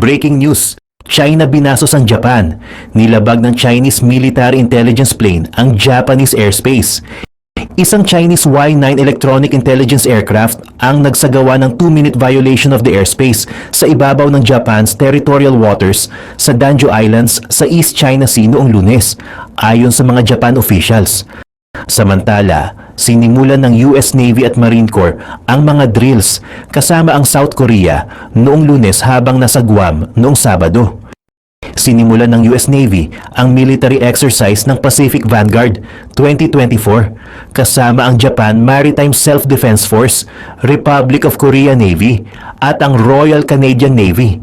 Breaking news! China binasos ang Japan. Nilabag ng Chinese military intelligence plane ang Japanese airspace. Isang Chinese Y-9 electronic intelligence aircraft ang nagsagawa ng 2-minute violation of the airspace sa ibabaw ng Japan's territorial waters sa Danjo Islands sa East China Sea noong Lunes, ayon sa mga Japan officials. Samantala, sinimulan ng US Navy at Marine Corps ang mga drills kasama ang South Korea noong Lunes habang nasa Guam noong Sabado. Sinimulan ng US Navy ang military exercise ng Pacific Vanguard 2024 kasama ang Japan Maritime Self-Defense Force, Republic of Korea Navy at ang Royal Canadian Navy.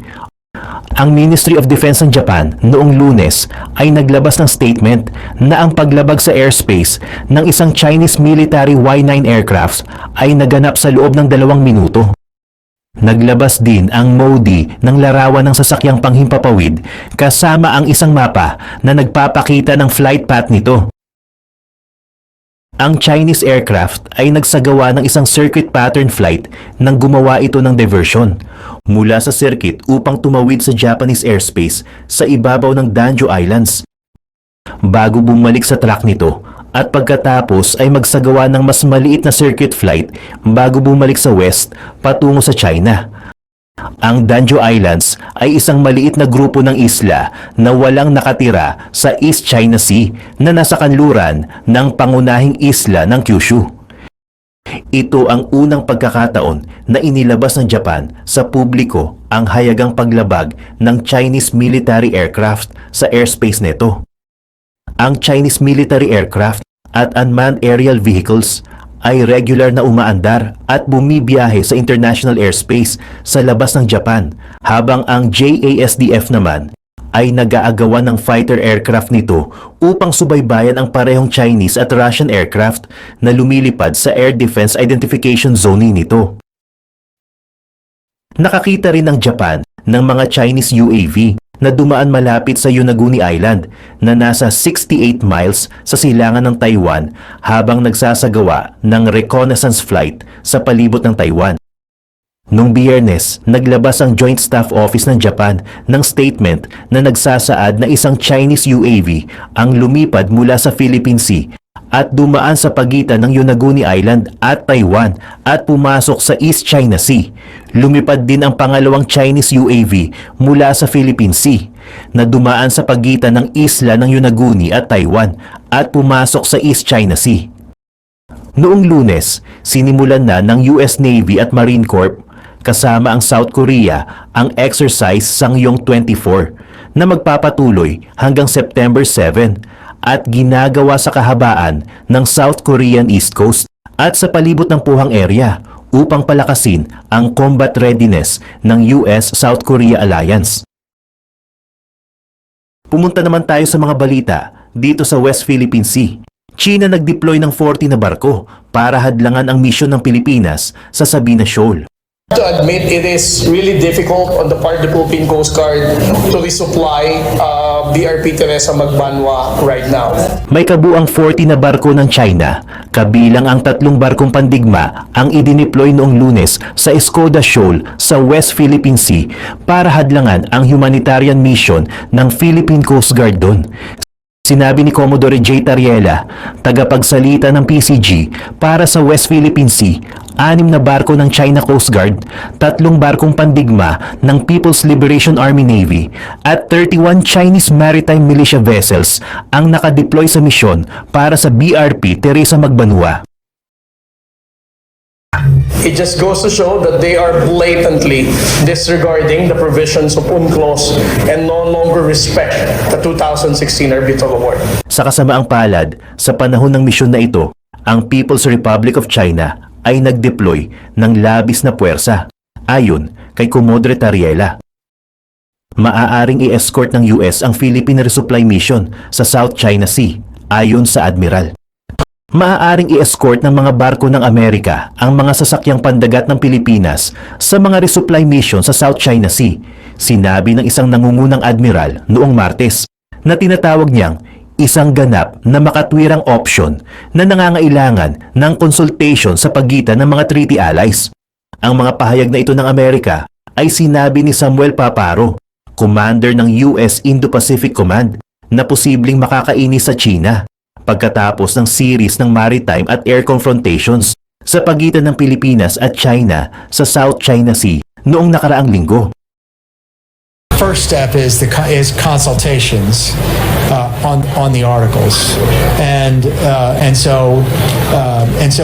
Ang Ministry of Defense ng Japan noong Lunes ay naglabas ng statement na ang paglabag sa airspace ng isang Chinese military Y-9 aircraft ay naganap sa loob ng 2 minuto. Naglabas din ang MODI ng larawan ng sasakyang panghimpapawid kasama ang isang mapa na nagpapakita ng flight path nito. Ang Chinese aircraft ay nagsagawa ng isang circuit pattern flight nang gumawa ito ng diversion mula sa circuit upang tumawid sa Japanese airspace sa ibabaw ng Danjo Islands. Bago bumalik sa track nito at pagkatapos ay magsagawa ng mas maliit na circuit flight bago bumalik sa west patungo sa China. Ang Danjo Islands ay isang maliit na grupo ng isla na walang nakatira sa East China Sea na nasa kanluran ng pangunahing isla ng Kyushu. Ito ang unang pagkakataon na inilabas ng Japan sa publiko ang hayagang paglabag ng Chinese military aircraft sa airspace nito. Ang Chinese military aircraft at unmanned aerial vehicles ay regular na umaandar at bumibiyahe sa international airspace sa labas ng Japan, habang ang JASDF naman ay nag-aagawan ng fighter aircraft nito upang subaybayan ang parehong Chinese at Russian aircraft na lumilipad sa Air Defense Identification Zone nito. Nakakita rin ng Japan ng mga Chinese UAV na dumaan malapit sa Yonaguni Island na nasa 68 miles sa silangan ng Taiwan habang nagsasagawa ng reconnaissance flight sa palibot ng Taiwan. Noong Biyernes, naglabas ang Joint Staff Office ng Japan ng statement na nagsasaad na isang Chinese UAV ang lumipad mula sa Philippine Sea at dumaan sa pagitan ng Yonaguni Island at Taiwan at pumasok sa East China Sea. Lumipad din ang pangalawang Chinese UAV mula sa Philippine Sea na dumaan sa pagitan ng isla ng Yonaguni at Taiwan at pumasok sa East China Sea. Noong Lunes, sinimulan na ng US Navy at Marine Corps kasama ang South Korea ang exercise Sangyong 24 na magpapatuloy hanggang September 7 at ginagawa sa kahabaan ng South Korean East Coast at sa palibot ng Puhang area upang palakasin ang combat readiness ng US-South Korea Alliance. Pumunta naman tayo sa mga balita dito sa West Philippine Sea. China nag-deploy ng 40 na barko para hadlangan ang misyon ng Pilipinas sa Sabina Shoal. To admit, it is really difficult on the part of the Philippine Coast Guard to resupply BRP Teresa Magbanwa right now. May kabuang 40 na barko ng China, kabilang ang 3 barkong pandigma ang idineploy noong Lunes sa Escoda Shoal sa West Philippine Sea para hadlangan ang humanitarian mission ng Philippine Coast Guard doon. Sinabi ni Commodore J. Tariela, tagapagsalita ng PCG para sa West Philippine Sea, 6 na barko ng China Coast Guard, 3 barkong pandigma ng People's Liberation Army Navy at 31 Chinese maritime militia vessels ang nakadeploy sa misyon para sa BRP Teresa Magbanwa. It just goes to show that they are blatantly disregarding the provisions of UNCLOS and no longer respect the 2016 Arbitral Award. Sa kasamaang palad, sa panahon ng misyon na ito, ang People's Republic of China ay nag-deploy ng labis na puwersa, ayon kay Commodore Tariela. Maaaring i-escort ng US ang Philippine Resupply Mission sa South China Sea, ayon sa Admiral. Maaaring i-escort ng mga barko ng Amerika ang mga sasakyang pandagat ng Pilipinas sa mga resupply mission sa South China Sea, sinabi ng isang nangungunang admiral noong Martes, na tinatawag niyang isang ganap na makatwirang opsyon na nangangailangan ng consultation sa pagitan ng mga treaty allies. Ang mga pahayag na ito ng Amerika ay sinabi ni Samuel Paparo, commander ng US Indo-Pacific Command, na posibleng makakainis sa China pagkatapos ng series ng maritime at air confrontations sa pagitan ng Pilipinas at China sa South China Sea noong nakaraang linggo. First step is consultations on the articles, and so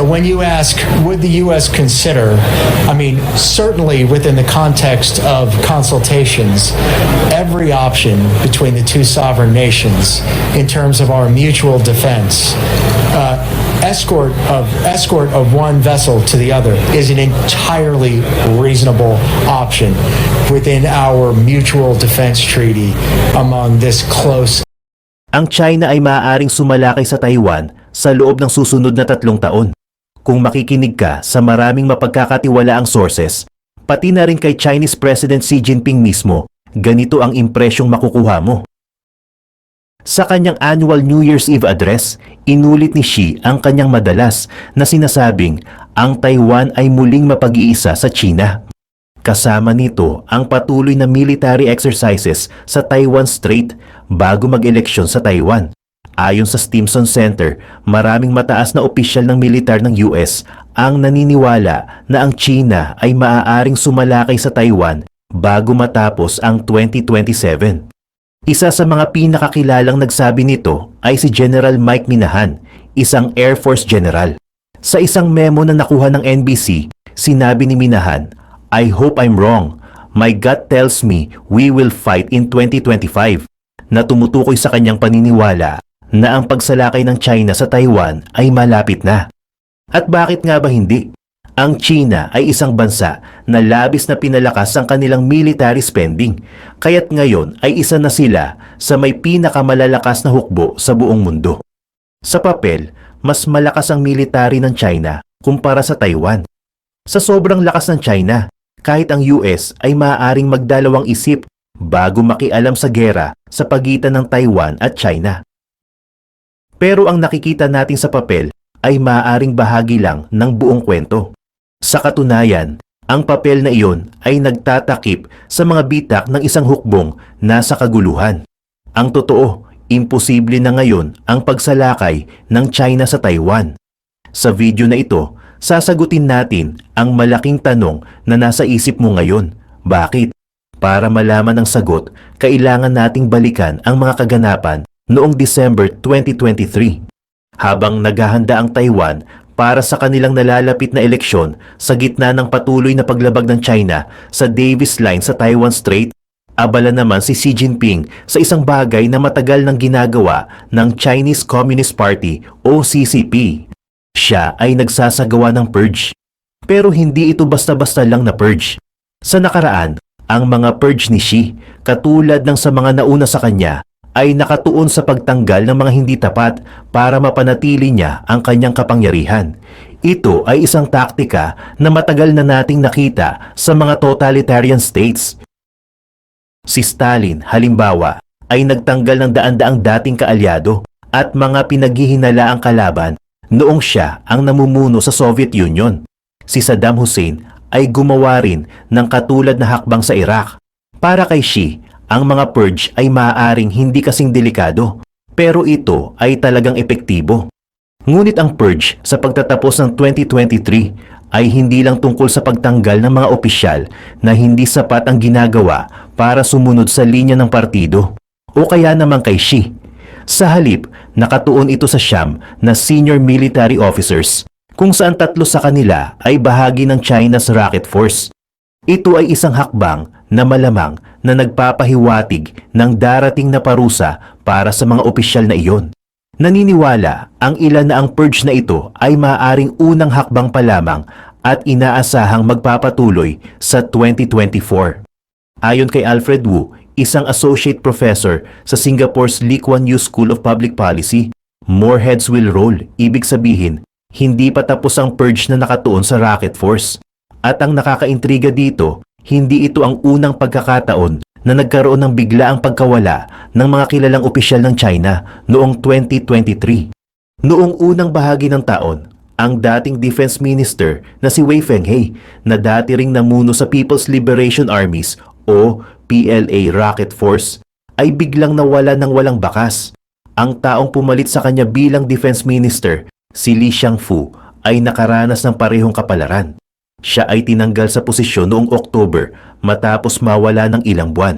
when you ask, would the U.S. consider? I mean, certainly within the context of consultations, every option between the two sovereign nations in terms of our mutual defense. Escort of one vessel to the other is an entirely reasonable option within our mutual defense treaty among this close. Ang China ay maaaring sumalakay sa Taiwan sa loob ng susunod na 3 taon. Kung makikinig ka sa maraming mapagkakatiwalaang sources, pati na rin kay Chinese President Xi Jinping mismo, ganito ang impresyong makukuha mo. Sa kanyang annual New Year's Eve address, inulit ni Xi ang kanyang madalas na sinasabing ang Taiwan ay muling mapag-iisa sa China. Kasama nito ang patuloy na military exercises sa Taiwan Strait bago mag-eleksyon sa Taiwan. Ayon sa Stimson Center, maraming mataas na opisyal ng militar ng US ang naniniwala na ang China ay maaaring sumalakay sa Taiwan bago matapos ang 2027. Isa sa mga pinakakilalang nagsabi nito ay si General Mike Minahan, isang Air Force General. Sa isang memo na nakuha ng NBC, sinabi ni Minahan, "I hope I'm wrong. My gut tells me we will fight in 2025." Na tumutukoy sa kanyang paniniwala na ang pagsalakay ng China sa Taiwan ay malapit na. At bakit nga ba hindi? Ang China ay isang bansa na labis na pinalakas ang kanilang military spending, kaya't ngayon ay isa na sila sa may pinakamalalakas na hukbo sa buong mundo. Sa papel, mas malakas ang military ng China kumpara sa Taiwan. Sa sobrang lakas ng China, kahit ang US ay maaaring magdalawang isip bago makialam sa gera sa pagitan ng Taiwan at China. Pero ang nakikita natin sa papel ay maaaring bahagi lang ng buong kwento. Sa katunayan, ang papel na iyon ay nagtatakip sa mga bitak ng isang hukbong nasa kaguluhan. Ang totoo, imposible na ngayon ang pagsalakay ng China sa Taiwan. Sa video na ito, sasagutin natin ang malaking tanong na nasa isip mo ngayon. Bakit? Para malaman ang sagot, kailangan nating balikan ang mga kaganapan noong December 2023. Habang naghahanda ang Taiwan para sa kanilang nalalapit na eleksyon sa gitna ng patuloy na paglabag ng China sa Davis Line sa Taiwan Strait, abala naman si Xi Jinping sa isang bagay na matagal nang ginagawa ng Chinese Communist Party o CCP. Siya ay nagsasagawa ng purge. Pero hindi ito basta-basta lang na purge. Sa nakaraan, ang mga purge ni Xi, katulad ng sa mga nauna sa kanya, ay nakatuon sa pagtanggal ng mga hindi tapat para mapanatili niya ang kanyang kapangyarihan. Ito ay isang taktika na matagal na nating nakita sa mga totalitarian states. Si Stalin, halimbawa, ay nagtanggal ng daan-daang dating kaalyado at mga pinaghihinalaang kalaban noong siya ang namumuno sa Soviet Union. Si Saddam Hussein ay gumawa rin ng katulad na hakbang sa Iraq. Para kay Xi, ang mga purge ay maaaring hindi kasing delikado, pero ito ay talagang epektibo. Ngunit ang purge sa pagtatapos ng 2023 ay hindi lang tungkol sa pagtanggal ng mga opisyal na hindi sapat ang ginagawa para sumunod sa linya ng partido o kaya naman kay Xi. Sa halip, nakatuon ito sa siyam na senior military officers kung saan 3 sa kanila ay bahagi ng China's Rocket Force. Ito ay isang hakbang na malamang na nagpapahiwatig ng darating na parusa para sa mga opisyal na iyon. Naniniwala ang ilan na ang purge na ito ay maaaring unang hakbang pa lamang at inaasahang magpapatuloy sa 2024. Ayon kay Alfred Wu, isang associate professor sa Singapore's Lee Kuan Yew School of Public Policy, more heads will roll. Ibig sabihin, hindi pa tapos ang purge na nakatuon sa Rocket Force. At ang nakakaintriga dito, hindi ito ang unang pagkakataon na nagkaroon ng biglaang pagkawala ng mga kilalang opisyal ng China noong 2023. Noong unang bahagi ng taon, ang dating Defense Minister na si Wei Fenghe na dati ring namuno sa People's Liberation Armies o PLA Rocket Force ay biglang nawala ng walang bakas. Ang taong pumalit sa kanya bilang Defense Minister, si Li Shangfu, ay nakaranas ng parehong kapalaran. Siya ay tinanggal sa posisyon noong October matapos mawala ng ilang buwan.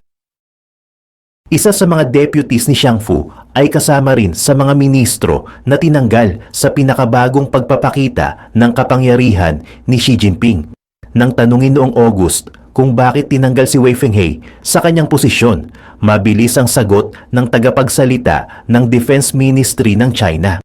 Isa sa mga deputies ni Shangfu ay kasama rin sa mga ministro na tinanggal sa pinakabagong pagpapakita ng kapangyarihan ni Xi Jinping. Nang tanungin noong August kung bakit tinanggal si Wei Fenghe sa kanyang posisyon, mabilis ang sagot ng tagapagsalita ng Defense Ministry ng China.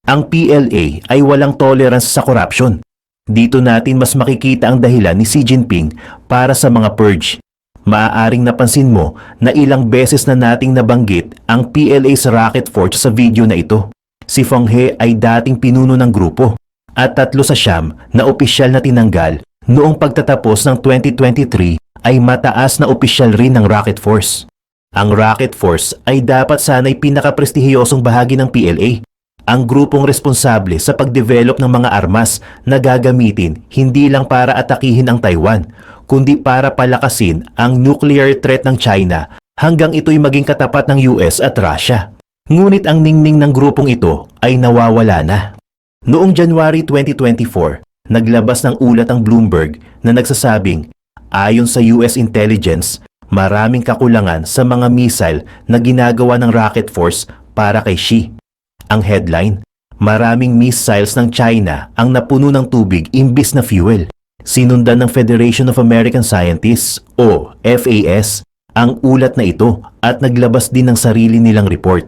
Ang PLA ay walang tolerance sa corruption. Dito natin mas makikita ang dahilan ni Xi Jinping para sa mga purge. Maaaring napansin mo na ilang beses na nating nabanggit ang PLA's Rocket Force sa video na ito. Si Feng He ay dating pinuno ng grupo at 3 sa 9 na opisyal na tinanggal noong pagtatapos ng 2023 ay mataas na opisyal rin ng Rocket Force. Ang Rocket Force ay dapat sana'y pinakaprestihiyosong bahagi ng PLA. Ang grupong responsable sa pagdevelop ng mga armas na gagamitin hindi lang para atakihin ang Taiwan, kundi para palakasin ang nuclear threat ng China hanggang ito'y maging katapat ng US at Russia. Ngunit ang ningning ng grupong ito ay nawawala na. Noong January 2024, naglabas ng ulat ang Bloomberg na nagsasabing, ayon sa US intelligence, maraming kakulangan sa mga missile na ginagawa ng Rocket Force para kay Xi. Ang headline, maraming missiles ng China ang napuno ng tubig imbis na fuel. Sinundan ng Federation of American Scientists o FAS ang ulat na ito at naglabas din ng sarili nilang report.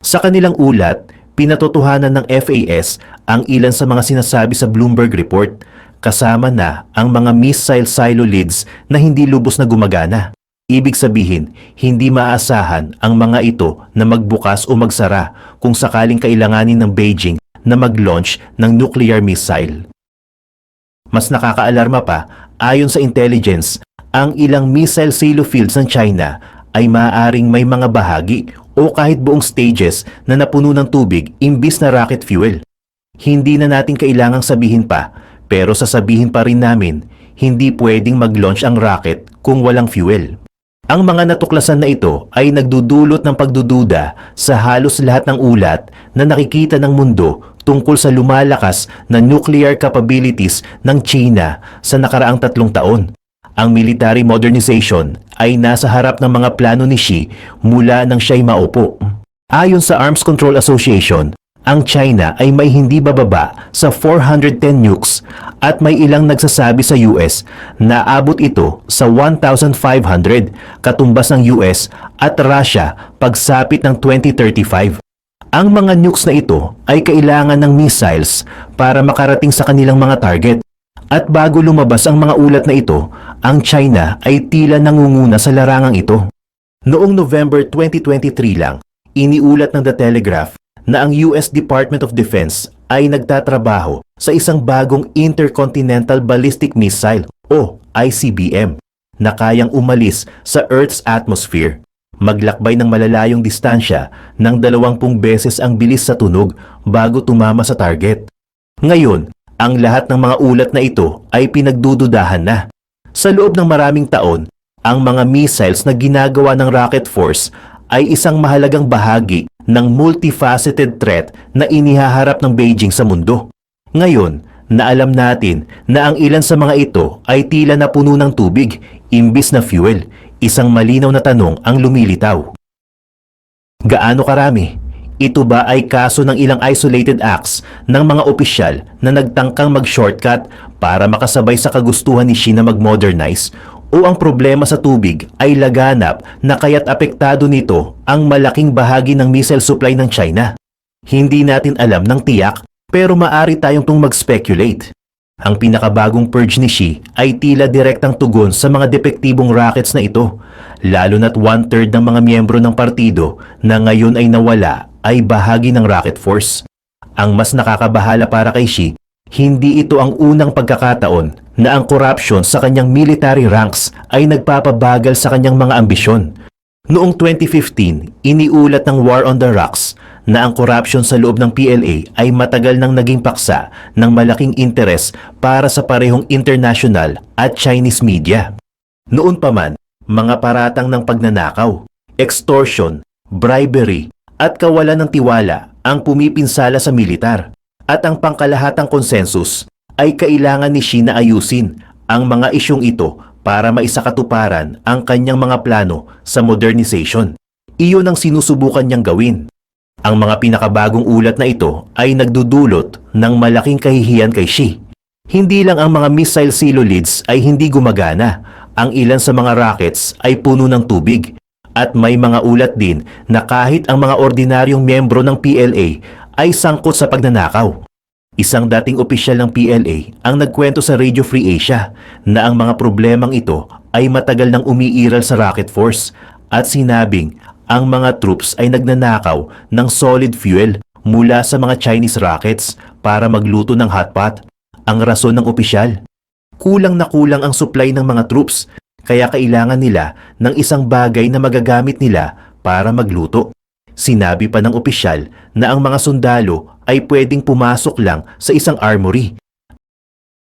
Sa kanilang ulat, pinatotohanan ng FAS ang ilan sa mga sinasabi sa Bloomberg report, kasama na ang mga missile silo lids na hindi lubos na gumagana. Ibig sabihin, hindi maaasahan ang mga ito na magbukas o magsara kung sakaling kailanganin ng Beijing na mag-launch ng nuclear missile. Mas nakakaalarma pa, ayon sa intelligence, ang ilang missile silo fields ng China ay maaaring may mga bahagi o kahit buong stages na napuno ng tubig imbis na rocket fuel. Hindi na natin kailangang sabihin pa, pero sasabihin pa rin namin, hindi pwedeng mag-launch ang rocket kung walang fuel. Ang mga natuklasan na ito ay nagdudulot ng pagdududa sa halos lahat ng ulat na nakikita ng mundo tungkol sa lumalakas na nuclear capabilities ng China sa nakaraang 3 taon. Ang military modernization ay nasa harap ng mga plano ni Xi mula nang siya'y maupo. Ayon sa Arms Control Association, ang China ay may hindi bababa sa 410 nukes at may ilang nagsasabi sa US na abot ito sa 1,500 katumbas ng US at Russia pagsapit ng 2035. Ang mga nukes na ito ay kailangan ng missiles para makarating sa kanilang mga target. At bago lumabas ang mga ulat na ito, ang China ay tila nangunguna sa larangang ito. Noong November 2023 lang, iniulat ng The Telegraph na ang US Department of Defense ay nagtatrabaho sa isang bagong Intercontinental Ballistic Missile o ICBM na kayang umalis sa Earth's atmosphere, maglakbay ng malalayong distansya ng 20 beses ang bilis sa tunog bago tumama sa target. Ngayon, ang lahat ng mga ulat na ito ay pinagdududahan na. Sa loob ng maraming taon, ang mga missiles na ginagawa ng Rocket Force ay isang mahalagang bahagi ng multifaceted threat na inihaharap ng Beijing sa mundo. Ngayon, na alam natin na ang ilan sa mga ito ay tila napuno ng tubig imbis na fuel, isang malinaw na tanong ang lumilitaw. Gaano karami? Ito ba ay kaso ng ilang isolated acts ng mga opisyal na nagtangkang mag-shortcut para makasabay sa kagustuhan ni Xi na mag-modernize? O ang problema sa tubig ay laganap na kaya't apektado nito ang malaking bahagi ng missile supply ng China? Hindi natin alam ng tiyak, pero maaari tayong mag-speculate. Ang pinakabagong purge ni Xi ay tila direktang tugon sa mga depektibong rockets na ito, lalo na't 1/3 ng mga miyembro ng partido na ngayon ay nawala ay bahagi ng Rocket Force. Ang mas nakakabahala para kay Xi, hindi ito ang unang pagkakataon na ang corruption sa kanyang military ranks ay nagpapabagal sa kanyang mga ambisyon. Noong 2015, iniulat ng War on the Rocks na ang corruption sa loob ng PLA ay matagal nang naging paksa ng malaking interes para sa parehong international at Chinese media. Noon pa man, mga paratang ng pagnanakaw, extortion, bribery, at kawalan ng tiwala ang pumipinsala sa militar. At ang pangkalahatang konsensus ay kailangan ni Xi na ayusin ang mga isyong ito para maisakatuparan ang kanyang mga plano sa modernization. Iyon ang sinusubukan niyang gawin. Ang mga pinakabagong ulat na ito ay nagdudulot ng malaking kahihiyan kay Xi. Hindi lang ang mga missile silo leads ay hindi gumagana, ang ilan sa mga rockets ay puno ng tubig. At may mga ulat din na kahit ang mga ordinaryong miyembro ng PLA ay sangkot sa pagnanakaw. Isang dating opisyal ng PLA ang nagkwento sa Radio Free Asia na ang mga problemang ito ay matagal nang umiiral sa Rocket Force at sinabing ang mga troops ay nagnanakaw ng solid fuel mula sa mga Chinese rockets para magluto ng hotpot. Ang rason ng opisyal, kulang na kulang ang supply ng mga troops kaya kailangan nila ng isang bagay na magagamit nila para magluto. Sinabi pa ng opisyal na ang mga sundalo ay pwedeng pumasok lang sa isang armory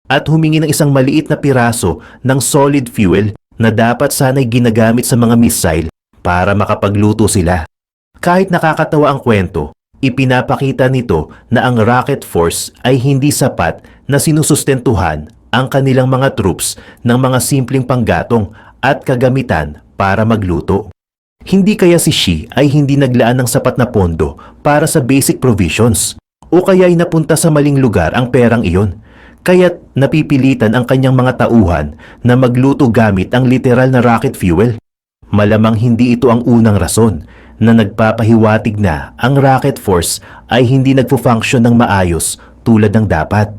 at humingi ng isang maliit na piraso ng solid fuel na dapat sana'y ginagamit sa mga missile para makapagluto sila. Kahit nakakatawa ang kwento, ipinapakita nito na ang Rocket Force ay hindi sapat na sinusustentuhan ang kanilang mga troops ng mga simpleng panggatong at kagamitan para magluto. Hindi kaya si Xi ay hindi naglaan ng sapat na pondo para sa basic provisions o kaya'y napunta sa maling lugar ang perang iyon, kaya't napipilitan ang kanyang mga tauhan na magluto gamit ang literal na rocket fuel. Malamang hindi ito ang unang rason na nagpapahiwatig na ang Rocket Force ay hindi nagpo-function ng maayos tulad ng dapat.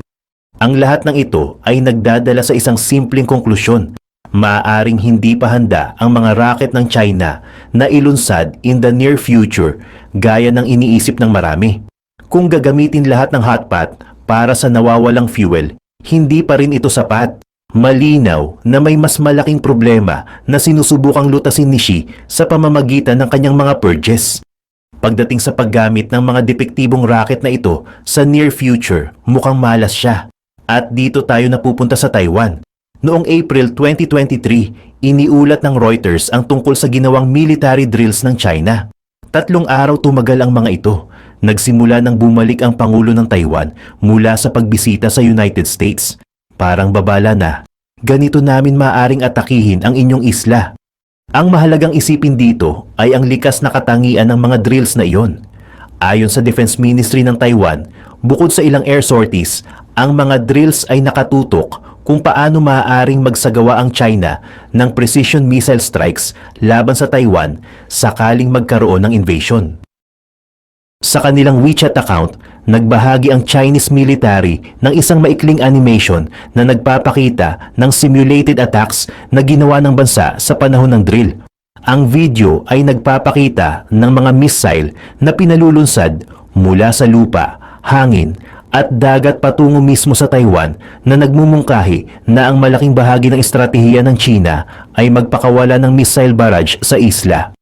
Ang lahat ng ito ay nagdadala sa isang simpleng konklusyon. Maaaring hindi pa handa ang mga rocket ng China na ilunsad in the near future gaya ng iniisip ng marami. Kung gagamitin lahat ng hotpot para sa nawawalang fuel, hindi pa rin ito sapat. Malinaw na may mas malaking problema na sinusubukang lutasin ni Xi sa pamamagitan ng kanyang mga purges. Pagdating sa paggamit ng mga depektibong rocket na ito sa near future, mukhang malas siya. At dito tayo napupunta sa Taiwan. Noong April 2023, iniulat ng Reuters ang tungkol sa ginawang military drills ng China. 3 araw tumagal ang mga ito. Nagsimula nang bumalik ang Pangulo ng Taiwan mula sa pagbisita sa United States. Parang babala na, ganito namin maaring atakihin ang inyong isla. Ang mahalagang isipin dito ay ang likas na katangian ng mga drills na iyon. Ayon sa Defense Ministry ng Taiwan, bukod sa ilang air sorties, ang mga drills ay nakatutok kung paano maaaring magsagawa ang China ng precision missile strikes laban sa Taiwan sakaling magkaroon ng invasion. Sa kanilang WeChat account, nagbahagi ang Chinese military ng isang maikling animation na nagpapakita ng simulated attacks na ginawa ng bansa sa panahon ng drill. Ang video ay nagpapakita ng mga missile na pinalulunsad mula sa lupa, hangin, at dagat patungo mismo sa Taiwan na nagmumungkahi na ang malaking bahagi ng estratehiya ng China ay magpakawala ng missile barrage sa isla.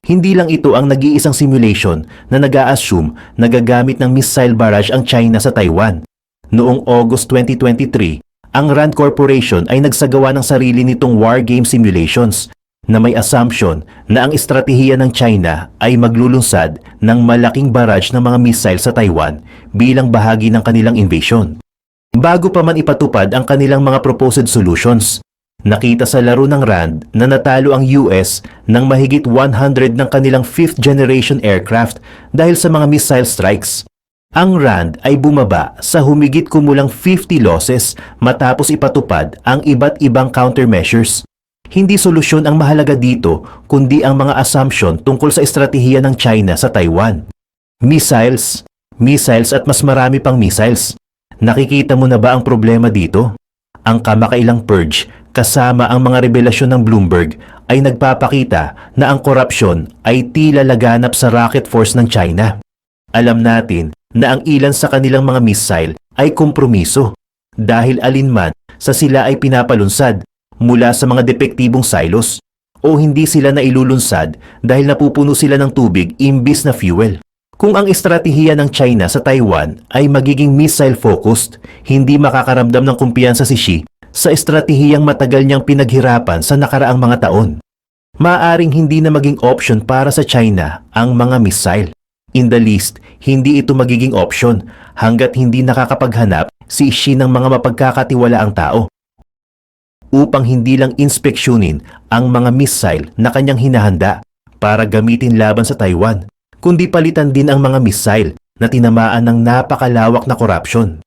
Hindi lang ito ang nag-iisang simulation na nag-a-assume na gagamit ng missile barrage ang China sa Taiwan. Noong August 2023, ang RAND Corporation ay nagsagawa ng sarili nitong war game simulations na may assumption na ang estratehiya ng China ay maglulunsad ng malaking barrage ng mga missile sa Taiwan bilang bahagi ng kanilang invasion. Bago pa man ipatupad ang kanilang mga proposed solutions, nakita sa laro ng RAND na natalo ang US ng mahigit 100 ng kanilang 5th generation aircraft dahil sa mga missile strikes. Ang RAND ay bumaba sa humigit kumulang 50 losses matapos ipatupad ang iba't ibang countermeasures. Hindi solusyon ang mahalaga dito kundi ang mga assumption tungkol sa estratehiya ng China sa Taiwan. Missiles at mas marami pang missiles. Nakikita mo na ba ang problema dito? Ang kamakailang purge kasama ang mga revelasyon ng Bloomberg ay nagpapakita na ang korupsyon ay tila laganap sa rocket force ng China. Alam natin na ang ilan sa kanilang mga missile ay kompromiso dahil alinman sa sila ay pinapalunsad mula sa mga depektibong silos o hindi sila nailulunsad dahil napupuno sila ng tubig imbis na fuel. Kung ang estratehiya ng China sa Taiwan ay magiging missile-focused, hindi makakaramdam ng kumpiyansa si Xi sa estratehiyang matagal niyang pinaghirapan sa nakaraang mga taon. Maaring hindi na maging option para sa China ang mga missile. In the least, hindi ito magiging option hanggat hindi nakakapaghanap si Xi ng mga mapagkakatiwalaang tao upang hindi lang inspeksyonin ang mga missile na kanyang hinahanda para gamitin laban sa Taiwan, kundi palitan din ang mga missile na tinamaan ng napakalawak na korupsyon.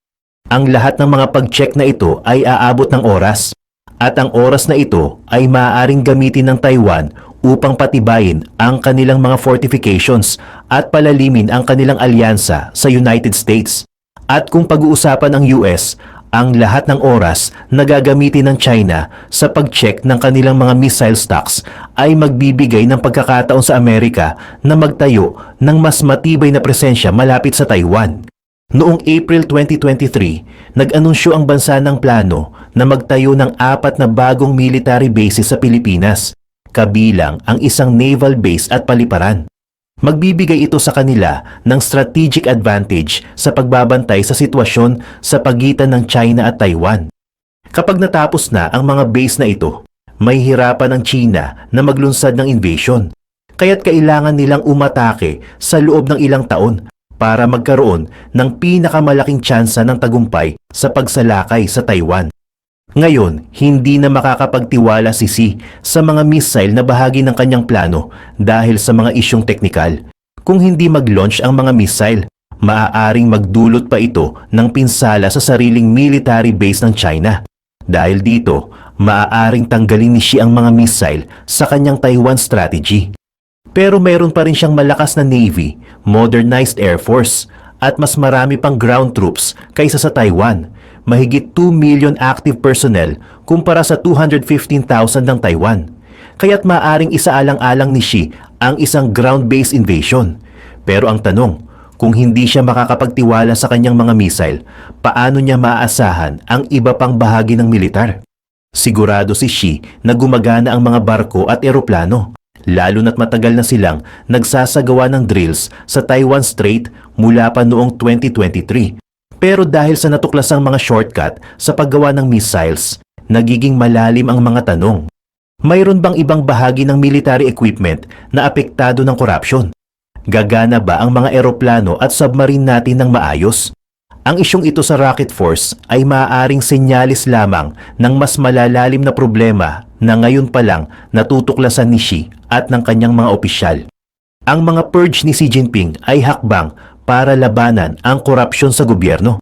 Ang lahat ng mga pag-check na ito ay aabot ng oras, at ang oras na ito ay maaaring gamitin ng Taiwan upang patibayin ang kanilang mga fortifications at palalimin ang kanilang alyansa sa United States. At kung pag-uusapan ng US, ang lahat ng oras na gagamitin ng China sa pag-check ng kanilang mga missile stocks ay magbibigay ng pagkakataon sa Amerika na magtayo ng mas matibay na presensya malapit sa Taiwan. Noong April 2023, nag-anunsyo ang bansa ng plano na magtayo ng 4 na bagong military bases sa Pilipinas, kabilang ang isang naval base at paliparan. Magbibigay ito sa kanila ng strategic advantage sa pagbabantay sa sitwasyon sa pagitan ng China at Taiwan. Kapag natapos na ang mga base na ito, may hirapan ang China na maglunsad ng invasion, kaya't kailangan nilang umatake sa loob ng ilang taon para magkaroon ng pinakamalaking tsansa ng tagumpay sa pagsalakay sa Taiwan. Ngayon, hindi na makakapagtiwala si Xi sa mga missile na bahagi ng kanyang plano dahil sa mga isyong teknikal. Kung hindi mag-launch ang mga missile, maaaring magdulot pa ito ng pinsala sa sariling military base ng China. Dahil dito, maaaring tanggalin ni Xi ang mga missile sa kanyang Taiwan strategy. Pero mayroon pa rin siyang malakas na Navy, modernized Air Force, at mas marami pang ground troops kaysa sa Taiwan. Mahigit 2 million active personnel kumpara sa 215,000 ng Taiwan. Kaya't maaring isaalang-alang ni Xi ang isang ground-based invasion. Pero ang tanong, kung hindi siya makakapagtiwala sa kanyang mga missile, paano niya maaasahan ang iba pang bahagi ng militar? Sigurado si Xi na gumagana ang mga barko at eroplano, lalo na't matagal na silang nagsasagawa ng drills sa Taiwan Strait mula pa noong 2023. Pero dahil sa natuklasang mga shortcut sa paggawa ng missiles, nagiging malalim ang mga tanong. Mayroon bang ibang bahagi ng military equipment na apektado ng korupsyon? Gagana ba ang mga eroplano at submarine natin ng maayos? Ang isyong ito sa Rocket Force ay maaaring senyalis lamang ng mas malalalim na problema na ngayon pa lang natutuklasan ni Xi at ng kanyang mga opisyal. Ang mga purge ni Xi Jinping ay hakbang para labanan ang korupsyon sa gobyerno.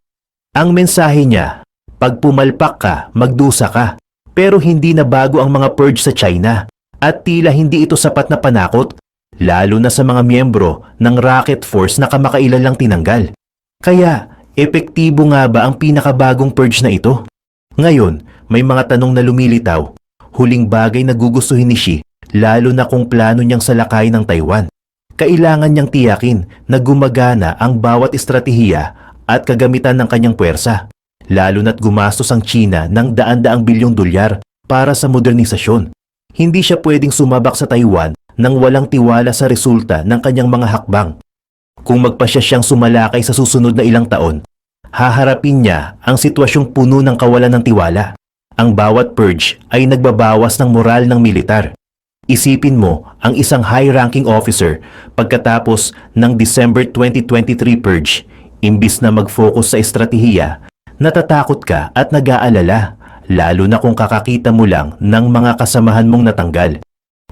Ang mensahe niya, pag pumalpak ka, magdusa ka. Pero hindi na bago ang mga purge sa China at tila hindi ito sapat na panakot, lalo na sa mga miyembro ng Rocket Force na kamakailan lang tinanggal. Kaya, epektibo nga ba ang pinakabagong purge na ito? Ngayon, may mga tanong na lumilitaw. Huling bagay na gugustuhin ni Xi, lalo na kung plano niyang salakay ng Taiwan. Kailangan niyang tiyakin na gumagana ang bawat estratehiya at kagamitan ng kanyang puwersa, lalo na't gumastos ang China ng daan-daang bilyong dolyar para sa modernisasyon. Hindi siya pwedeng sumabak sa Taiwan nang walang tiwala sa resulta ng kanyang mga hakbang. Kung magpasya siyang sumalakay sa susunod na ilang taon, haharapin niya ang sitwasyong puno ng kawalan ng tiwala. Ang bawat purge ay nagbabawas ng moral ng militar. Isipin mo ang isang high-ranking officer pagkatapos ng December 2023 purge. Imbis na mag-focus sa estratehiya, natatakot ka at nag-aalala, lalo na kung kakakita mo lang ng mga kasamahan mong natanggal.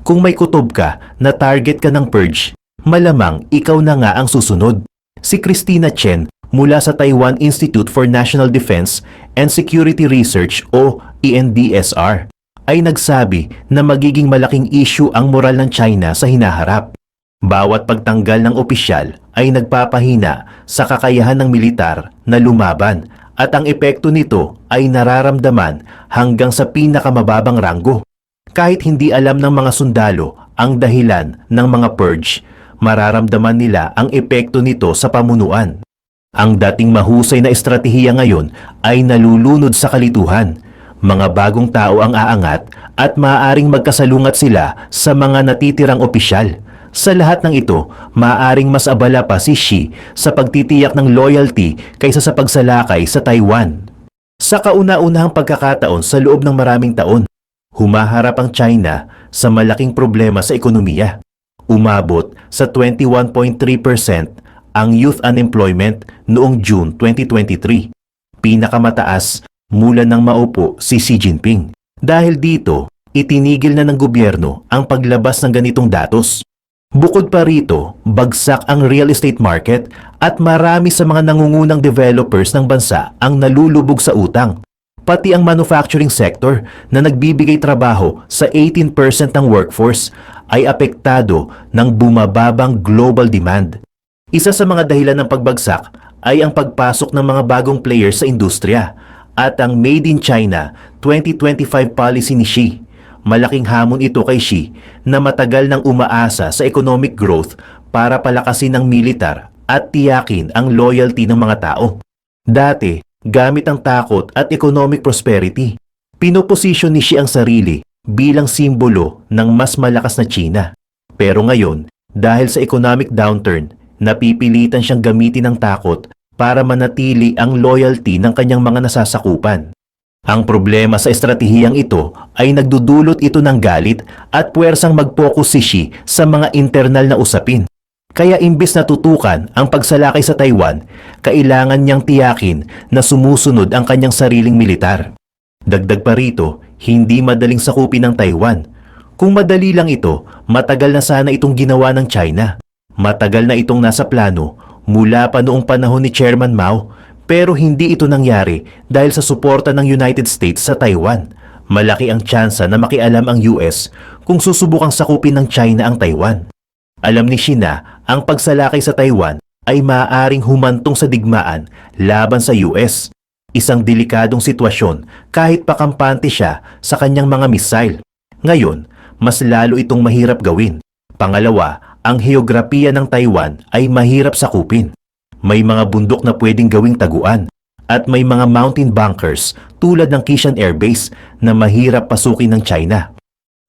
Kung may kutob ka na target ka ng purge, malamang ikaw na nga ang susunod. Si Christina Chen mula sa Taiwan Institute for National Defense and Security Research o ENDSR ay nagsabi na magiging malaking issue ang moral ng China sa hinaharap. Bawat pagtanggal ng opisyal ay nagpapahina sa kakayahan ng militar na lumaban at ang epekto nito ay nararamdaman hanggang sa pinakamababang ranggo. Kahit hindi alam ng mga sundalo ang dahilan ng mga purge, mararamdaman nila ang epekto nito sa pamunuan. Ang dating mahusay na estratehiya ngayon ay nalulunod sa kalituhan. Mga bagong tao ang aangat at maaaring magkasalungat sila sa mga natitirang opisyal. Sa lahat ng ito, maaaring mas abala pa si Xi sa pagtitiyak ng loyalty kaysa sa pagsalakay sa Taiwan. Sa kauna-unahang pagkakataon sa loob ng maraming taon, humaharap ang China sa malaking problema sa ekonomiya. Umabot sa 21.3% ang youth unemployment noong June 2023, pinakamataas mula nang maupo si Xi Jinping. Dahil dito, itinigil na ng gobyerno ang paglabas ng ganitong datos. Bukod pa rito, bagsak ang real estate market at marami sa mga nangungunang developers ng bansa ang nalulubog sa utang. Pati ang manufacturing sector na nagbibigay trabaho sa 18% ng workforce ay apektado ng bumababang global demand. Isa sa mga dahilan ng pagbagsak ay ang pagpasok ng mga bagong players sa industriya at ang Made in China 2025 policy ni Xi. Malaking hamon ito kay Xi na matagal nang umaasa sa economic growth para palakasin ang militar at tiyakin ang loyalty ng mga tao. Dati, gamit ang takot at economic prosperity, pinoposisyon ni Xi ang sarili bilang simbolo ng mas malakas na China. Pero ngayon, dahil sa economic downturn, napipilitan siyang gamitin ang takot para manatili ang loyalty ng kanyang mga nasasakupan. Ang problema sa estratehiyang ito ay nagdudulot ito ng galit at puwersang mag-focus si Xi sa mga internal na usapin. Kaya imbes na tutukan ang pagsalakay sa Taiwan, kailangan niyang tiyakin na sumusunod ang kanyang sariling militar. Dagdag pa rito, hindi madaling sakupin ng Taiwan. Kung madali lang ito, matagal na sana itong ginawa ng China. Matagal na itong nasa plano mula pa noong panahon ni Chairman Mao, pero hindi ito nangyari dahil sa suporta ng United States sa Taiwan. Malaki ang tsansa na makialam ang US kung susubukang sakupin ng China ang Taiwan. Alam ni Xi na ang pagsalakay sa Taiwan ay maaaring humantong sa digmaan laban sa US. Isang delikadong sitwasyon kahit pakampante siya sa kanyang mga missile. Ngayon, mas lalo itong mahirap gawin. Pangalawa, ang heograpiya ng Taiwan ay mahirap sakupin. May mga bundok na pwedeng gawing taguan at may mga mountain bunkers tulad ng Kishan Air Base na mahirap pasukin ng China.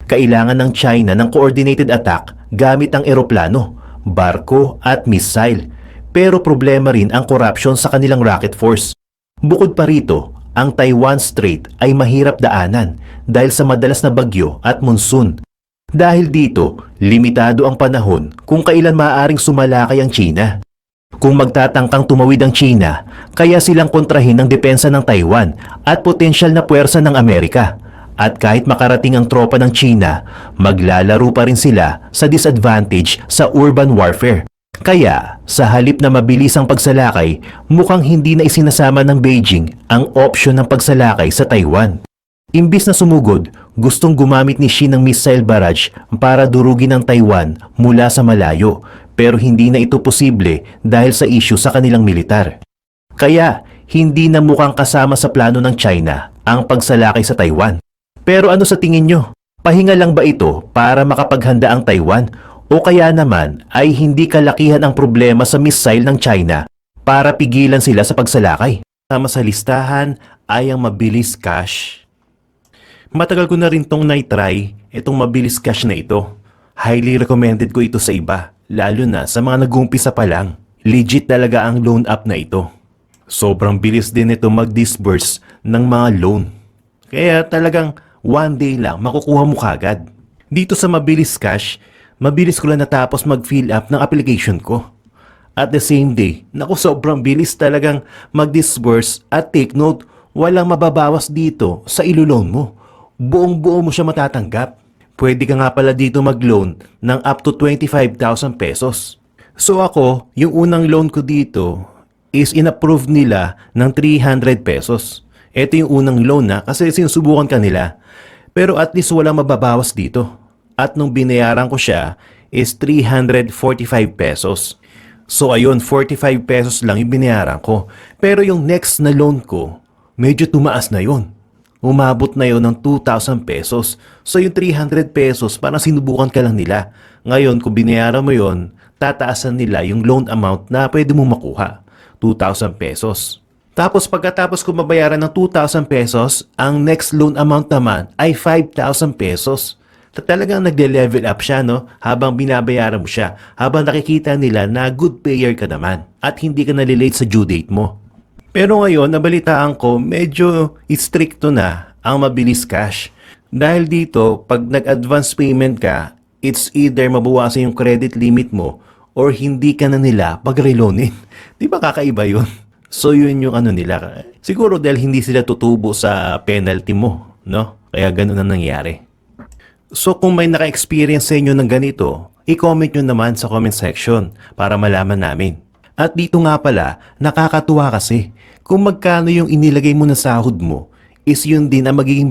Kailangan ng China ng coordinated attack gamit ang eroplano, barko at missile. Pero problema rin ang corruption sa kanilang rocket force. Bukod pa rito, ang Taiwan Strait ay mahirap daanan dahil sa madalas na bagyo at monsoon. Dahil dito, limitado ang panahon kung kailan maaaring sumalakay ang China. Kung magtatangkang tumawid ang China, kaya silang kontrahin ng depensa ng Taiwan at potensyal na puwersa ng Amerika. At kahit makarating ang tropa ng China, maglalaro pa rin sila sa disadvantage sa urban warfare. Kaya, sa halip na mabilis ang pagsalakay, mukhang hindi na isinasama ng Beijing ang opsyon ng pagsalakay sa Taiwan. Imbis na sumugod, gustong gumamit ni Xi ng missile barrage para durugin ang Taiwan mula sa malayo, pero hindi na ito posible dahil sa issue sa kanilang militar. Kaya, hindi na mukhang kasama sa plano ng China ang pagsalakay sa Taiwan. Pero ano sa tingin nyo? Pahinga lang ba ito para makapaghanda ang Taiwan? O kaya naman ay hindi kalakihan ang problema sa missile ng China para pigilan sila sa pagsalakay? Sama sa listahan ay ang mabilis cash. Matagal ko na rin tong na-try itong mabilis cash na ito. Highly recommended ko ito sa iba, lalo na sa mga nag-uumpisa pa lang. Legit talaga ang loan app na ito. Sobrang bilis din ito mag-disburse ng mga loan. Kaya talagang one day lang makukuha mo kagad. Dito sa mabilis cash, mabilis ko lang natapos mag-fill up ng application ko. At the same day, naku sobrang bilis talagang mag-disburse at take note, walang mababawas dito sa ilo-loan mo. Buong-buo mo siya matatanggap. Pwede ka nga pala dito mag-loan ng up to 25,000 pesos. So ako, yung unang loan ko dito is in-approve nila ng 300 pesos. Ito yung unang loan na kasi sinusubukan ka nila. Pero at least walang mababawas dito. At nung binayaran ko siya is 345 pesos. So ayun, 45 pesos lang yung binayaran ko. Pero yung next na loan ko, medyo tumaas na yun. Umabot na yon ng 2,000 pesos. So yung 300 pesos, parang sinubukan ka lang nila. Ngayon, kung binayaran mo yon, tataasan nila yung loan amount na pwede mo makuha. 2,000 pesos. Tapos pagkatapos ko mabayaran ng 2,000 pesos, ang next loan amount naman ay 5,000 pesos. Talagang nagle-level up siya, no? Habang binabayaran mo siya. Habang nakikita nila na good payer ka naman at hindi ka nalilate sa due date mo. Pero ngayon, nabalitaan ko, medyo stricto na ang mabilis cash. Dahil dito, pag nag-advance payment ka, it's either mabawasan yung credit limit mo or hindi ka na nila pag-reloanin. Di ba kakaiba yun? So yun yung ano nila. Siguro dahil hindi sila tutubo sa penalty mo, no? Kaya ganun na nangyari. So kung may naka-experience sa inyo ng ganito, i-comment nyo naman sa comment section para malaman namin. At dito nga pala, nakakatuwa kasi kung magkano yung inilagay mo na sahod mo is yun din ang magiging